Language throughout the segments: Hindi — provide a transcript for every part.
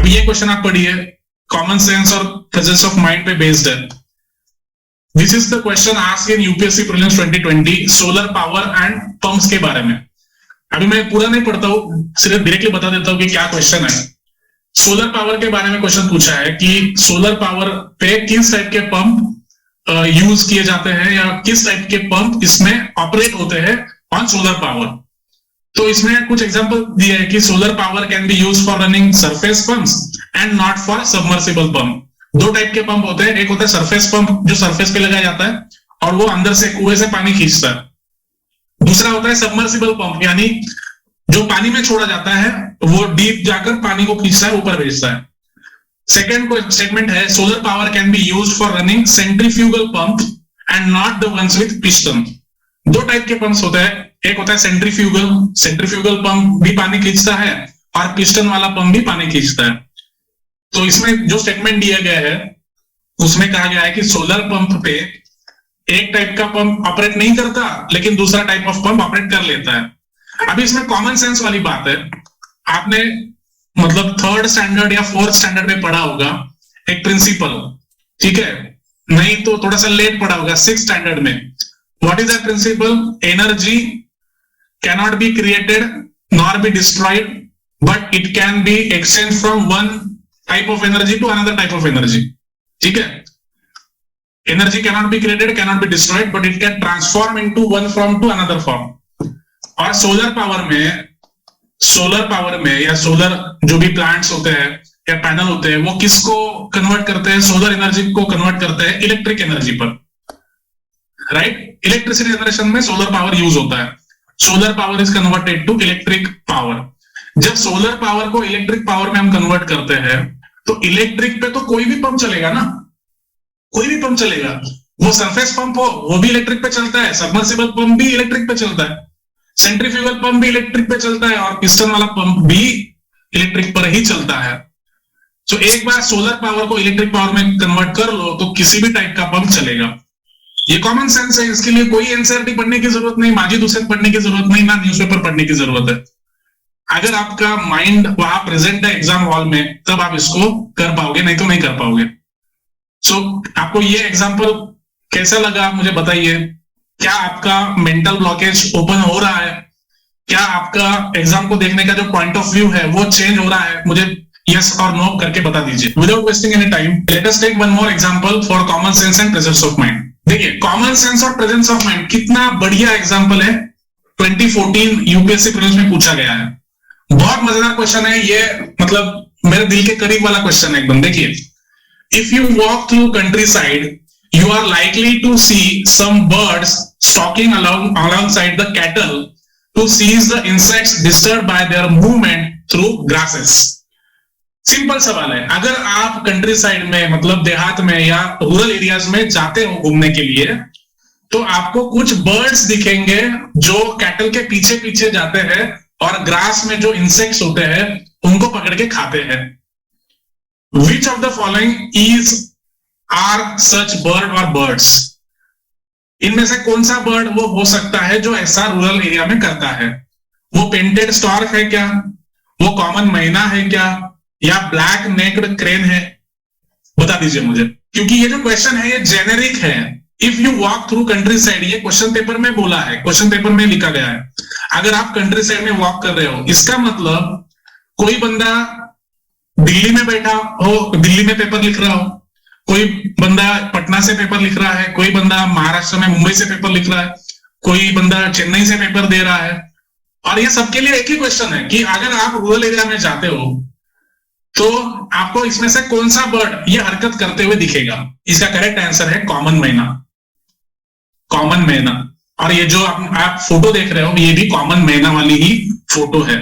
ये क्वेश्चन आप पढ़िए, कॉमन सेंस और प्रेजेंस ऑफ माइंड पे बेस्ड है। This is the question asked in UPSC prelims 2020 solar power and pumps के बारे में। अभी मैं पूरा नहीं पढ़ता हूं, सिर्फ डायरेक्टली बता देता हूं कि क्या क्वेश्चन है। सोलर पावर के बारे में क्वेश्चन पूछा है कि सोलर पावर पे किस टाइप के पंप यूज किए जाते हैं या किस टाइप के पंप इसमें ऑपरेट होते हैं ऑन सोलर पावर। तो इसमें कुछ एग्जांपल दिए है कि solar power can be use for running surface pumps and not for submersible pump. दो टाइप के पंप होते हैं, एक होता है सरफेस पंप जो सरफेस पे लगाया जाता है और वो अंदर से कुएं से पानी खींचता है। दूसरा होता है सबमर्सिबल पंप, यानी जो पानी में छोड़ा जाता है वो डीप जाकर पानी को खींचता है, ऊपर भेजता है। सेकेंड स्टेटमेंट है solar power can be use for running centrifugal pump and not the ones with piston. दो टाइप के पंप्स होते हैं, एक होता है सेंट्रीफ्यूगल पंप भी पानी खींचता है और पिस्टन वाला पंप भी पानी खींचता है। तो इसमें जो स्टेटमेंट दिया गया है उसमें कहा गया है कि सोलर पंप पे एक टाइप का पंप ऑपरेट नहीं करता लेकिन दूसरा टाइप ऑफ पंप ऑपरेट कर लेता है। अभी इसमें कॉमन सेंस वाली बात है, आपने मतलब 3rd स्टैंडर्ड या 4th स्टैंडर्ड में पढ़ा होगा एक प्रिंसिपल, ठीक है, नहीं तो थोड़ा सा लेट पढ़ा होगा 6th स्टैंडर्ड में। What is that principle? Energy cannot be created nor be destroyed but it can be exchange from one type of energy to another type of energy. ठीक है, energy cannot be created, cannot be destroyed but it can transform into one form to another form. और सोलर पावर में या सोलर जो भी प्लांट्स होते हैं या पैनल होते हैं वो किसको कन्वर्ट करते हैं? सोलर एनर्जी को कन्वर्ट करते हैं इलेक्ट्रिक एनर्जी पर, राइट? इलेक्ट्रिसिटी जनरेशन में सोलर पावर यूज होता है। Solar power is converted to electric power. जब सोलर पावर को इलेक्ट्रिक पावर में हम कन्वर्ट करते हैं तो इलेक्ट्रिक पे तो कोई भी पंप चलेगा ना, कोई भी पंप चलेगा। वो सरफेस पंप हो वो भी इलेक्ट्रिक पे चलता है, सबमर्सिबल पंप भी इलेक्ट्रिक पे चलता है, सेंट्रीफ्यूगल पंप भी इलेक्ट्रिक पे चलता है और पिस्टन वाला पंप भी इलेक्ट्रिक पर ही चलता है। तो एक बार सोलर पावर को इलेक्ट्रिक पावर में कन्वर्ट कर लो तो किसी भी टाइप का पंप चलेगा। ये कॉमन सेंस है, इसके लिए कोई एनसीईआरटी पढ़ने की जरूरत नहीं, माजिद हुसैन पढ़ने की जरूरत नहीं, ना न्यूज़पेपर पढ़ने की जरूरत है। अगर आपका माइंड वहां प्रेजेंट है एग्जाम हॉल में तब आप इसको कर पाओगे, नहीं तो नहीं कर पाओगे। सो आपको ये एग्जाम्पल कैसा लगा मुझे बताइए। क्या आपका मेंटल ब्लॉकेज ओपन हो रहा है? क्या आपका एग्जाम को देखने का जो पॉइंट ऑफ व्यू है वो चेंज हो रहा है? मुझे यस और नो करके बता दीजिए। Without wasting any time let us take one more example for common sense and presence of mind. देखिए कॉमन सेंस और प्रेजेंस ऑफ माइंड कितना बढ़िया एग्जांपल है, 2014 यूपीएससी प्रीलिम्स में पूछा गया है। बहुत मजेदार क्वेश्चन है ये, मतलब मेरे दिल के करीब वाला क्वेश्चन है एकदम। देखिए, if you walk through country side you are likely to see some birds stalking alongside the cattle to seize the insects disturbed by their movement through grasses. Simple सवाल है, अगर आप कंट्री साइड में मतलब देहात में या रूरल एरियाज में जाते हो घूमने के लिए तो आपको कुछ बर्ड्स दिखेंगे जो कैटल के पीछे पीछे जाते हैं और ग्रास में जो इंसेक्ट्स होते हैं उनको पकड़ के खाते हैं। Which of the following is are such bird और बर्ड्स? इनमें से कौन सा बर्ड वो हो सकता है जो ऐसा रूरल एरिया में करता है? वो पेंटेड स्टॉर्क है क्या? वो कॉमन मैना है क्या? या ब्लैक नेक्ड क्रेन है? बता दीजिए मुझे, क्योंकि ये जो क्वेश्चन है ये जेनेरिक है। If you walk through country side, ये क्वेश्चन पेपर में बोला है, क्वेश्चन पेपर में लिखा गया है। अगर आप कंट्री साइड में वॉक कर रहे हो इसका मतलब कोई बंदा दिल्ली में बैठा हो, दिल्ली में पेपर लिख रहा हो, कोई बंदा पटना से पेपर लिख रहा है, कोई बंदा महाराष्ट्र में मुंबई से पेपर लिख रहा है, कोई बंदा चेन्नई से पेपर दे रहा है। और ये सबके लिए एक ही क्वेश्चन है कि अगर आप रूरल एरिया में जाते हो तो आपको इसमें से कौन सा बर्ड ये हरकत करते हुए दिखेगा? इसका करेक्ट आंसर है कॉमन मैना, कॉमन मैना। और ये जो आप फोटो देख रहे हो ये भी कॉमन मैना वाली ही फोटो है।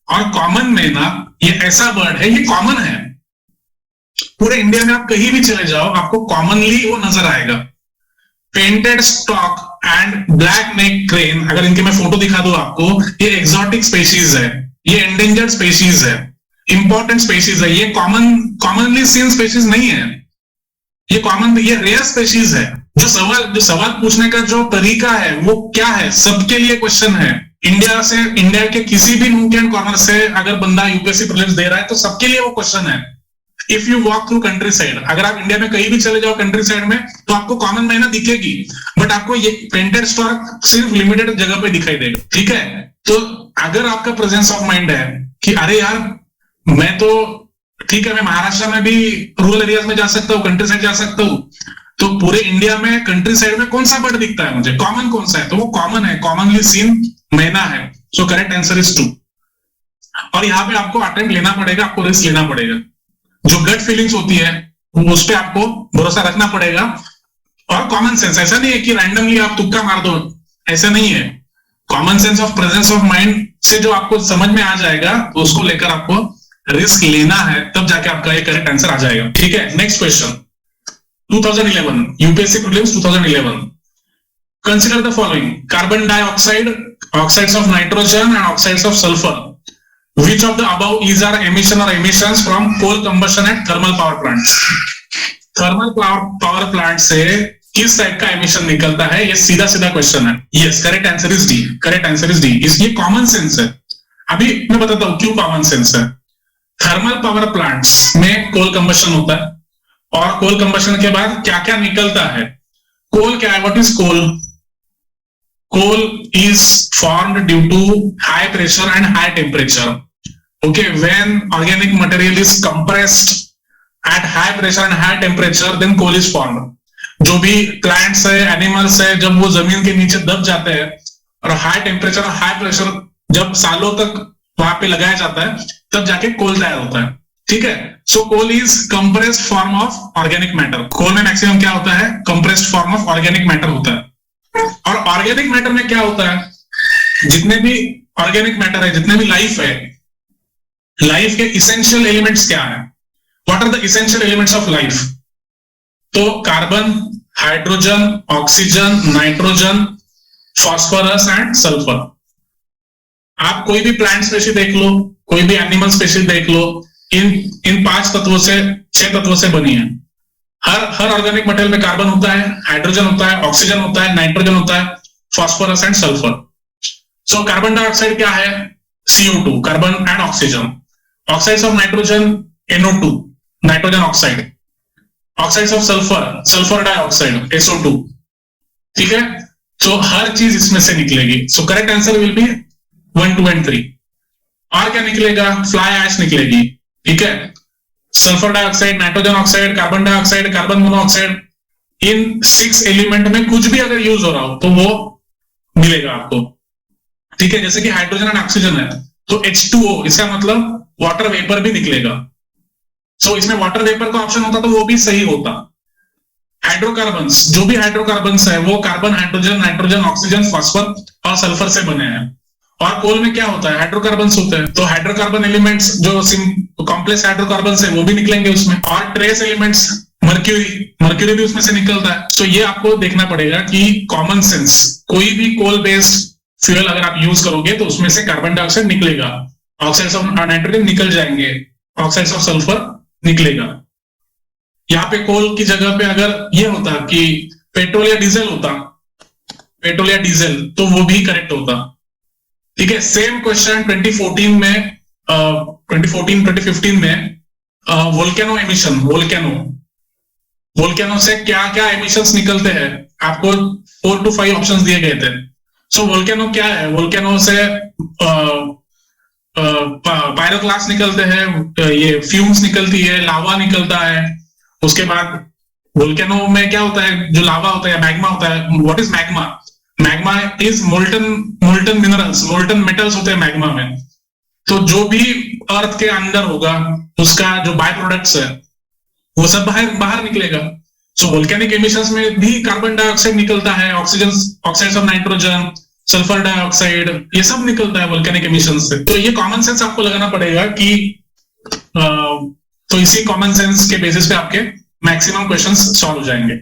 और कॉमन मैना ये ऐसा बर्ड है, ये कॉमन है, पूरे इंडिया में आप कहीं भी चले जाओ आपको कॉमनली वो नजर आएगा। Painted stock and black neck crane, अगर इनके मैं फोटो दिखा दूं आपको, ये एक्सोटिक स्पेशीज है, ये एंडेंजर्ड स्पेशीज है, इंपॉर्टेंट स्पेशीज है, ये कॉमनली सीन स्पेशीज नहीं है, ये रेयर स्पेशीज है। जो सवाल पूछने का जो तरीका है वो क्या है? सबके लिए क्वेश्चन है, इंडिया के किसी भी नूक एंड कॉर्नर से अगर बंदा यूपीएससी प्रीलिम्स दे रहा है तो सबके लिए वो क्वेश्चन है। If you walk through country side, अगर आप इंडिया में कहीं भी चले जाओ कंट्री साइड में तो आपको कॉमन महीना दिखेगी, बट आपको ये पेंटेड स्टॉक सिर्फ लिमिटेड जगह पे दिखाई देगा। ठीक है, तो अगर आपका प्रेजेंस ऑफ माइंड है कि अरे यार मैं तो ठीक है, मैं महाराष्ट्र में भी रूरल एरियाज में जा सकता हूँ, कंट्री साइड जा सकता हूँ, तो पूरे इंडिया में कंट्री साइड में कौन सा बर्ड दिखता है मुझे, कॉमन कौन सा है, तो वो कॉमन है, कॉमनली सीन महीना है। सो करेक्ट आंसर इज 2। और यहाँ पे आपको अटेम्प्ट लेना पड़ेगा, आपको रिस्क लेना पड़ेगा। जो गट फीलिंग्स होती है उस पर आपको भरोसा रखना पड़ेगा, और कॉमन सेंस, ऐसा नहीं है कि रैंडमली आप तुक्का मार दो, ऐसा नहीं है। Common sense of presence of mind से जो आपको समझ में आ जाएगा उसको लेकर आपको रिस्क लेना है, तब जाके आपका ये करेक्ट आंसर आ जाएगा। ठीक है, next question 2011 UPSC prelims 2011। Consider the following: carbon dioxide, oxides of nitrogen and oxides of sulphur. Which of the above is our emission or emissions from coal combustion at thermal power plants? Thermal power plant से किस टाइप का एमिशन निकलता है, ये सीधा सीधा क्वेश्चन है। Yes, correct answer is D, correct answer is D. इसलिए कॉमन सेंस है। अभी मैं बताता हूं क्यों कॉमन सेंस है। थर्मल पावर प्लांट्स में कोल कंबशन होता है, और कोल कंबशन के बाद क्या क्या निकलता है। कोल क्या है, what is coal? Coal is formed due to high pressure and high temperature. Okay, when organic material is compressed at high pressure and high temperature, then coal is formed. जो भी plants है, animals है, जब वो जमीन के नीचे दब जाते हैं और high temperature और high pressure जब सालों तक वहां पे लगाया जाता है, तब जाके कोल तैयार होता है। ठीक है, so coal is compressed form of organic matter. कोल में मैक्सिमम क्या होता है, compressed form of organic matter होता है। और ऑर्गेनिक मैटर में क्या होता है, जितने भी ऑर्गेनिक मैटर है, जितने भी लाइफ है, लाइफ के इसेंशियल एलिमेंट्स क्या है, what are the essential elements of life? तो carbon, hydrogen, oxygen, nitrogen, phosphorus and sulphur. आप कोई भी प्लांट स्पेशीज देख लो, कोई भी एनिमल स्पेशीज देख लो, इन 5 तत्वों से 6 तत्वों से बनी है। हर ऑर्गेनिक मटेरियल में कार्बन होता है, हाइड्रोजन होता है, ऑक्सीजन होता है, नाइट्रोजन होता है, phosphorus and sulphur. So carbon dioxide क्या है, CO2, carbon and oxygen. Oxides of nitrogen NO2, nitrogen oxide. Oxides of sulphur, sulphur dioxide SO2। ठीक है, तो हर चीज इसमें से निकलेगी। So correct answer will be 1, 2 and 3। और क्या निकलेगा, फ्लाई ऐश निकलेगी। ठीक है, sulphur dioxide, nitrogen oxide, carbon dioxide, carbon monoxide, इन 6 एलिमेंट में कुछ भी अगर यूज हो रहा हो तो वो मिलेगा आपको। ठीक है, जैसे कि हाइड्रोजन एंड ऑक्सीजन है तो H2O, इसका मतलब वाटर वेपर भी निकलेगा। सो इसमें वाटर वेपर का ऑप्शन होता तो वो भी सही होता। हाइड्रोकार्बन्स, जो भी हाइड्रोकार्बन्स है वो carbon, hydrogen, nitrogen, oxygen, phosphor और सल्फर से बने हैं। और कोल में क्या होता है, हाइड्रोकार्बन्स होते हैं, तो हाइड्रोकार्बन एलिमेंट्स जो कॉम्प्लेक्स हाइड्रोकार्बन्स है वो भी निकलेंगे उसमें। और ट्रेस एलिमेंट्स, मर्क्यूरी भी उसमें से निकलता है। तो ये आपको देखना पड़ेगा कि कॉमन सेंस, कोई भी कोल बेस्ड फ्यूल अगर आप यूज करोगे तो उसमें से कार्बन डाइऑक्साइड निकलेगा, ऑक्साइड्स ऑफ नाइट्रोजन निकल जाएंगे, ऑक्साइड्स ऑफ सल्फर निकलेगा। यहाँ पे कोल की जगह पे अगर ये होता कि पेट्रोल या डीजल होता, पेट्रोल या डीजल, तो वो भी करेक्ट होता। ठीक है, सेम क्वेश्चन 2014 में 2015 में वोल्केनो एमिशन, वोल्केनो से क्या क्या एमिशंस निकलते हैं, आपको 4 to 5 ऑप्शंस दिए गए थे। सो वोल्केनो क्या है, वोल्केनो से पायरोक्लास्ट निकलते हैं, ये फ्यूम्स निकलती है, लावा निकलता है। उसके बाद वोल्केनो में क्या होता है, जो लावा होता है, मैग्मा होता है। What is magma? Magma is molten minerals, molten metals होते हैं मैग्मा में। तो जो भी अर्थ के अंदर होगा उसका जो बाय प्रोडक्ट्स है वो सब बाहर निकलेगा। सो वोल्केनिक एमिशंस में भी कार्बन डाइऑक्साइड निकलता है, oxygen, oxides of nitrogen, sulphur dioxide, ये सब निकलता है वोल्केनिक एमिशंस से। तो ये कॉमन सेंस आपको लगाना पड़ेगा कि तो इसी कॉमन सेंस के बेसिस पे आपके मैक्सिमम क्वेश्चंस सॉल्व हो जाएंगे।